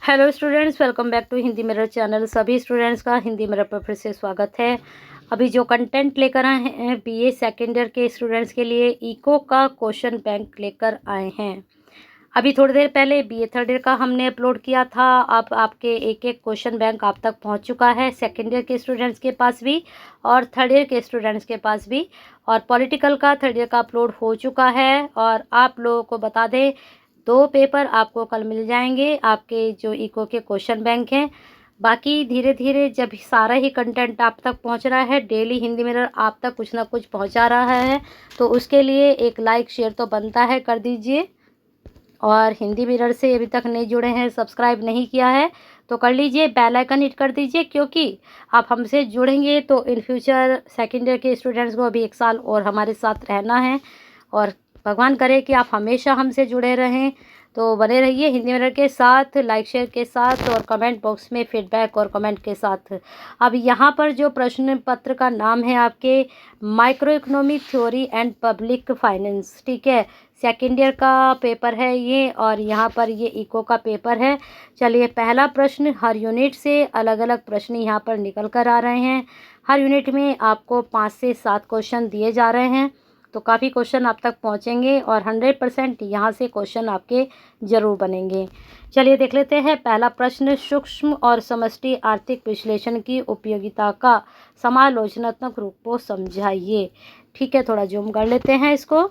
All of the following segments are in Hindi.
Hello students, welcome back to Hindi Mirror channel. सभी स्टूडेंट्स का हिंदी मिरर पर फिर से स्वागत है। अभी जो कंटेंट लेकर आए हैं बीए सेकेंड ईयर के स्टूडेंट्स के लिए इको का क्वेश्चन बैंक लेकर आए हैं। अभी थोड़ी देर पहले बीए थर्ड ईयर का हमने अपलोड किया था। अब आपके एक एक क्वेश्चन बैंक आप तक पहुंच चुका है, सेकेंड ईयर के स्टूडेंट्स के पास भी और थर्ड ईयर के स्टूडेंट्स के पास भी। और पॉलिटिकल का थर्ड ईयर का अपलोड हो चुका है। और आप लोगों को बता दें, 2 पेपर आपको कल मिल जाएंगे, आपके जो इको के क्वेश्चन बैंक हैं। बाकी धीरे धीरे जब सारा ही कंटेंट आप तक पहुंच रहा है, डेली हिंदी मिरर आप तक कुछ ना कुछ पहुंचा रहा है, तो उसके लिए एक लाइक शेयर तो बनता है, कर दीजिए। और हिंदी मिरर से अभी तक नहीं जुड़े हैं, सब्सक्राइब नहीं किया है तो कर लीजिए, बेल आइकन हिट कर दीजिए, क्योंकि आप हमसे जुड़ेंगे तो इन फ्यूचर सेकेंड ईयर के स्टूडेंट्स को अभी 1 साल और हमारे साथ रहना है। और भगवान करे कि आप हमेशा हमसे जुड़े रहें। तो बने रहिए हिंदी मिरर के साथ, लाइक शेयर के साथ और कमेंट बॉक्स में फीडबैक और कमेंट के साथ। अब यहाँ पर जो प्रश्न पत्र का नाम है आपके micro economic theory and public finance, ठीक है, सेकेंड ईयर का पेपर है ये। और यहाँ पर ये इको का पेपर है। चलिए, पहला प्रश्न, हर यूनिट से अलग अलग प्रश्न यहाँ पर निकल कर आ रहे हैं। हर यूनिट में आपको 5 से 7 क्वेश्चन दिए जा रहे हैं, तो काफ़ी क्वेश्चन आप तक पहुँचेंगे और 100% यहाँ से क्वेश्चन आपके ज़रूर बनेंगे। चलिए देख लेते हैं पहला प्रश्न, सूक्ष्म और समष्टि आर्थिक विश्लेषण की उपयोगिता का समालोचनात्मक रूप को समझाइए। ठीक है, थोड़ा जूम कर लेते हैं इसको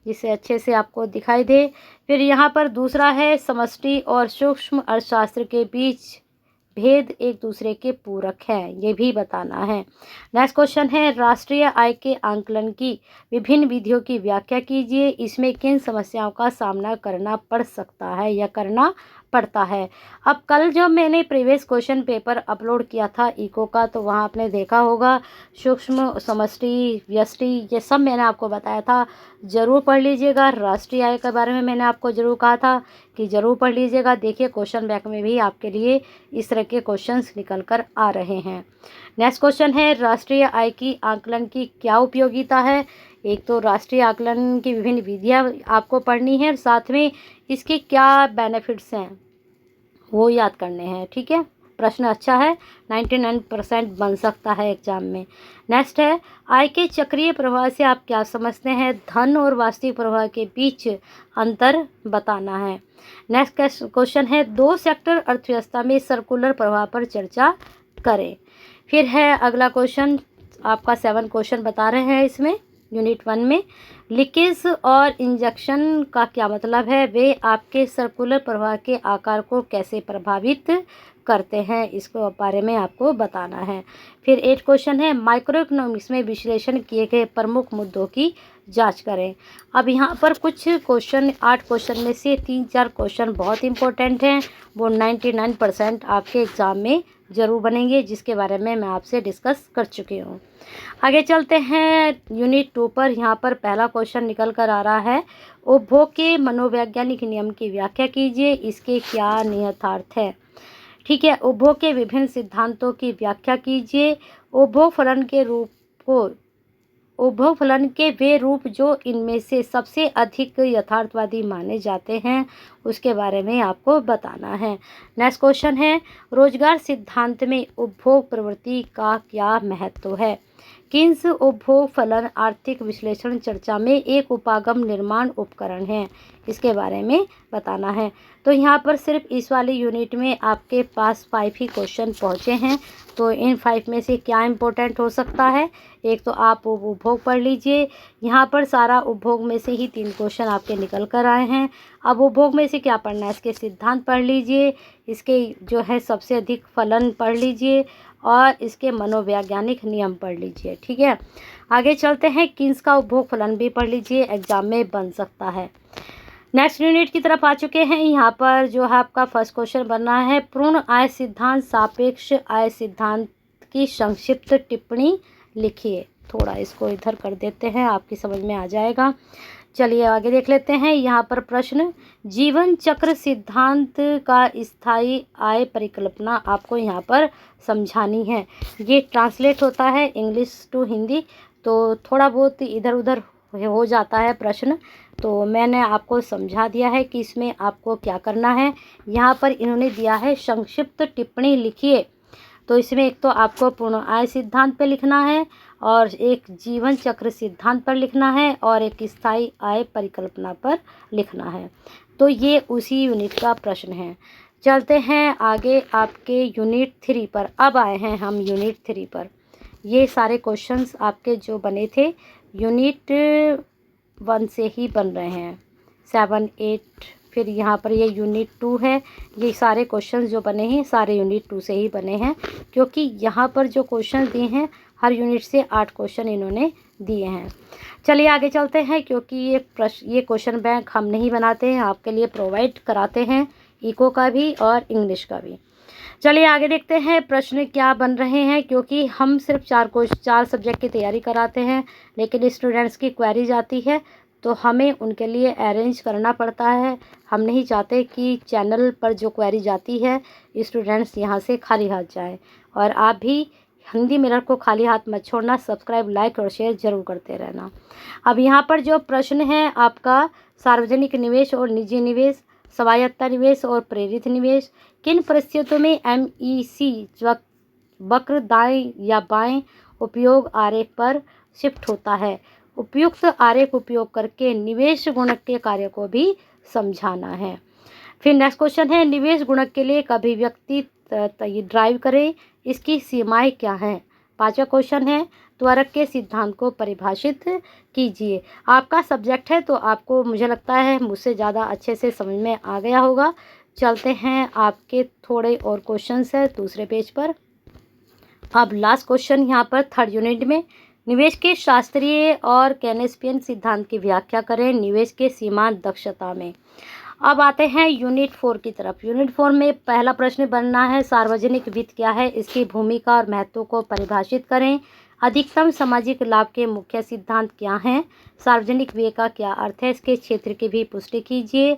जिससे अच्छे से आपको दिखाई दे। फिर यहाँ पर दूसरा है, समष्टि और सूक्ष्म अर्थशास्त्र के बीच भेद एक दूसरे के पूरक हैं, ये भी बताना है। नेक्स्ट क्वेश्चन है, राष्ट्रीय आय के आंकलन की विभिन्न विधियों की व्याख्या कीजिए, इसमें किन समस्याओं का सामना करना पड़ सकता है या करना पड़ता है। अब कल जब मैंने प्रीवियस क्वेश्चन पेपर अपलोड किया था इको का, तो वहाँ आपने देखा होगा सूक्ष्म, समष्टि, व्यष्टि, ये सब मैंने आपको बताया था, ज़रूर पढ़ लीजिएगा। राष्ट्रीय आय के बारे में मैंने आपको ज़रूर कहा था कि ज़रूर पढ़ लीजिएगा। देखिए क्वेश्चन बैंक में भी आपके लिए इस तरह के क्वेश्चंस निकल कर आ रहे हैं। नेक्स्ट क्वेश्चन है, राष्ट्रीय आय की आकलन की क्या उपयोगिता है। एक तो राष्ट्रीय आकलन की विभिन्न विधियाँ आपको पढ़नी है और साथ में इसके क्या बेनिफिट्स हैं वो याद करने हैं। ठीक है, प्रश्न अच्छा है, 99% बन सकता है एग्जाम में। नेक्स्ट है, आय के चक्रीय प्रवाह से आप क्या समझते हैं, धन और वास्तविक प्रवाह के बीच अंतर बताना है। नेक्स्ट क्वेश्चन है, 2 सेक्टर अर्थव्यवस्था में सर्कुलर प्रवाह पर चर्चा करें। फिर है अगला क्वेश्चन, आपका 7 क्वेश्चन बता रहे हैं इसमें यूनिट 1 में, लीकेज और इंजेक्शन का क्या मतलब है, वे आपके सर्कुलर प्रवाह के आकार को कैसे प्रभावित करते हैं, इसको बारे में आपको बताना है। फिर 8 क्वेश्चन है, माइक्रो इकोनॉमिक्स में विश्लेषण किए गए प्रमुख मुद्दों की जांच करें। अब यहाँ पर कुछ क्वेश्चन, 8 क्वेश्चन में से 3-4 क्वेश्चन बहुत इंपॉर्टेंट हैं, वो 99% आपके एग्ज़ाम में ज़रूर बनेंगे, जिसके बारे में मैं आपसे डिस्कस कर चुकी हूँ। आगे चलते हैं यूनिट 2 पर। यहाँ पर पहला क्वेश्चन निकल कर आ रहा है, उपभोग के मनोवैज्ञानिक नियम की व्याख्या कीजिए, इसके क्या निहितार्थ है। ठीक है, उपभोग के विभिन्न सिद्धांतों की व्याख्या कीजिए, उपभोग फलन के रूप को, उपभोग फलन के वे रूप जो इनमें से सबसे अधिक यथार्थवादी माने जाते हैं, उसके बारे में आपको बताना है। नेक्स्ट क्वेश्चन है, रोजगार सिद्धांत में उपभोग प्रवृत्ति का क्या महत्व है। किन्स उपभोग फलन आर्थिक विश्लेषण चर्चा में एक उपागम निर्माण उपकरण है, इसके बारे में बताना है। तो यहाँ पर सिर्फ इस वाली यूनिट में आपके पास 5 ही क्वेश्चन पहुँचे हैं, तो इन 5 में से क्या इम्पोर्टेंट हो सकता है। एक तो आप उपभोग पढ़ लीजिए, यहाँ पर सारा उपभोग में से ही 3 क्वेश्चन आपके निकल कर आए हैं। अब उपभोग में से क्या पढ़ना है, इसके सिद्धांत पढ़ लीजिए, इसके जो है सबसे अधिक फलन पढ़ लीजिए और इसके मनोवैज्ञानिक नियम पढ़ लीजिए। ठीक है, आगे चलते हैं, किन्स का उपभोग फलन भी पढ़ लीजिए, एग्जाम में बन सकता है। नेक्स्ट यूनिट की तरफ आ चुके हैं। यहाँ पर जो है आपका फर्स्ट क्वेश्चन बना है, पूर्ण आय सिद्धांत सापेक्ष आय सिद्धांत की संक्षिप्त टिप्पणी लिखिए। थोड़ा इसको इधर कर देते हैं, आपकी समझ में आ जाएगा। चलिए आगे देख लेते हैं। यहाँ पर प्रश्न, जीवन चक्र सिद्धांत का स्थायी आय परिकल्पना आपको यहाँ पर समझानी है। ये ट्रांसलेट होता है इंग्लिश टू हिंदी, तो थोड़ा बहुत इधर उधर हो जाता है प्रश्न, तो मैंने आपको समझा दिया है कि इसमें आपको क्या करना है। यहाँ पर इन्होंने दिया है संक्षिप्त टिप्पणी लिखिए, तो इसमें एक तो आपको पूर्ण आय सिद्धांत पर लिखना है और एक जीवन चक्र सिद्धांत पर लिखना है और एक स्थायी आय परिकल्पना पर लिखना है। तो ये उसी यूनिट का प्रश्न है। चलते हैं आगे आपके यूनिट 3 पर। अब आए हैं हम यूनिट 3 पर। ये सारे क्वेश्चंस आपके जो बने थे यूनिट 1 से ही बन रहे हैं, 7, 8, फिर यहाँ पर ये यूनिट 2 है। ये सारे क्वेश्चंस जो बने हैं सारे यूनिट 2 से ही बने हैं, क्योंकि यहाँ पर जो क्वेश्चन दिए हैं हर यूनिट से 8 क्वेश्चन इन्होंने दिए हैं। चलिए आगे चलते हैं, क्योंकि ये क्वेश्चन बैंक हम नहीं बनाते हैं, आपके लिए प्रोवाइड कराते हैं, इको का भी और इंग्लिश का भी। चलिए आगे देखते हैं प्रश्न क्या बन रहे हैं, क्योंकि हम सिर्फ 4 सब्जेक्ट की तैयारी कराते हैं, लेकिन स्टूडेंट्स की क्वेरीज आती है तो हमें उनके लिए अरेंज करना पड़ता है। हम नहीं चाहते कि चैनल पर जो क्वेरी जाती है स्टूडेंट्स यहाँ से खाली हाथ जाएं। और आप भी हिंदी मिरर को खाली हाथ मत छोड़ना, सब्सक्राइब, लाइक और शेयर जरूर करते रहना। अब यहाँ पर जो प्रश्न है आपका, सार्वजनिक निवेश और निजी निवेश, स्वायत्त निवेश और प्रेरित निवेश, किन परिस्थितियों में MEC वक्र दाएं या बाएं उपयोग आरेख पर शिफ्ट होता है। उपयुक्त आरेख उपयोग करके निवेश गुणक के कार्य को भी समझाना है। फिर नेक्स्ट क्वेश्चन है, निवेश गुणक के लिए एक अभिव्यक्ति ड्राइव करें, इसकी सीमाएं क्या हैं। 5वां क्वेश्चन है, त्वरक के सिद्धांत को परिभाषित कीजिए। आपका सब्जेक्ट है तो आपको मुझे लगता है मुझसे ज़्यादा अच्छे से समझ में आ गया होगा। चलते हैं आपके थोड़े और क्वेश्चंस है दूसरे पेज पर। अब लास्ट क्वेश्चन यहाँ पर 3rd यूनिट में, निवेश के शास्त्रीय और केनेस्पियन सिद्धांत की व्याख्या करें निवेश के सीमांत दक्षता में। अब आते हैं यूनिट 4 की तरफ। यूनिट 4 में पहला प्रश्न बनना है, सार्वजनिक वित्त क्या है, इसकी भूमिका और महत्व को परिभाषित करें। अधिकतम सामाजिक लाभ के मुख्य सिद्धांत क्या हैं, सार्वजनिक व्यय का क्या अर्थ है, इसके क्षेत्र की भी पुष्टि कीजिए।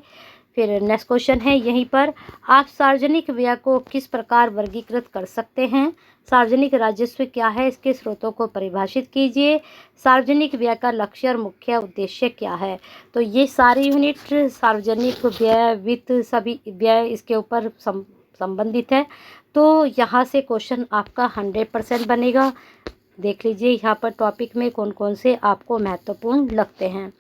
फिर नेक्स्ट क्वेश्चन है यहीं पर, आप सार्वजनिक व्यय को किस प्रकार वर्गीकृत कर सकते हैं, सार्वजनिक राजस्व क्या है, इसके स्रोतों को परिभाषित कीजिए। सार्वजनिक व्यय का लक्ष्य और मुख्य उद्देश्य क्या है। तो ये सारी यूनिट सार्वजनिक व्यय, वित्त, सभी व्यय इसके ऊपर संबंधित है। तो यहाँ से क्वेश्चन आपका 100% बनेगा। देख लीजिए यहाँ पर टॉपिक में कौन कौन से आपको महत्वपूर्ण लगते हैं।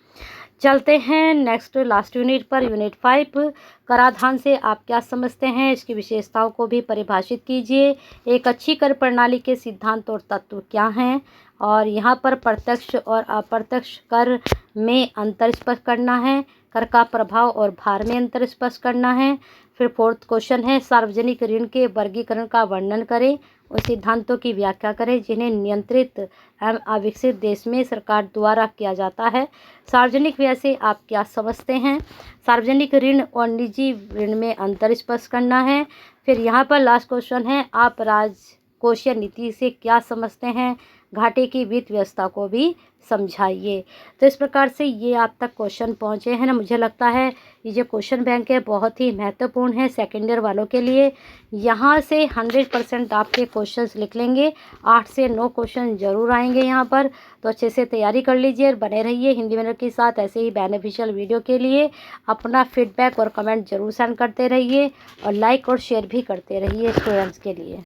चलते हैं नेक्स्ट लास्ट यूनिट पर, यूनिट 5, कराधान से आप क्या समझते हैं, इसकी विशेषताओं को भी परिभाषित कीजिए। एक अच्छी कर प्रणाली के सिद्धांत और तत्व क्या हैं, और यहाँ पर प्रत्यक्ष और अप्रत्यक्ष कर में अंतर स्पष्ट करना है, कर का प्रभाव और भार में अंतर स्पष्ट करना है। फिर 4th क्वेश्चन है, सार्वजनिक ऋण के वर्गीकरण का वर्णन करें, उन सिद्धांतों की व्याख्या करें जिन्हें नियंत्रित एवं अविकसित देश में सरकार द्वारा किया जाता है। सार्वजनिक व्यय से आप क्या समझते हैं, सार्वजनिक ऋण और निजी ऋण में अंतर स्पष्ट करना है। फिर यहाँ पर लास्ट क्वेश्चन है, आप राजकोषीय नीति से क्या समझते हैं, घाटे की वित्त व्यवस्था को भी समझाइए। तो इस प्रकार से ये आप तक क्वेश्चन पहुँचे हैं ना। मुझे लगता है ये जो क्वेश्चन बैंक है बहुत ही महत्वपूर्ण है सेकेंड ईयर वालों के लिए। यहाँ से 100% आपके क्वेश्चंस लिख लेंगे, 8 से 9 क्वेश्चन जरूर आएंगे यहाँ पर। तो अच्छे से तैयारी कर लीजिए और बने रहिए हिंदी मिनट के साथ। ऐसे ही बेनिफिशियल वीडियो के लिए अपना फीडबैक और कमेंट जरूर सेंड करते रहिए और लाइक और शेयर भी करते रहिए स्टूडेंट्स के लिए।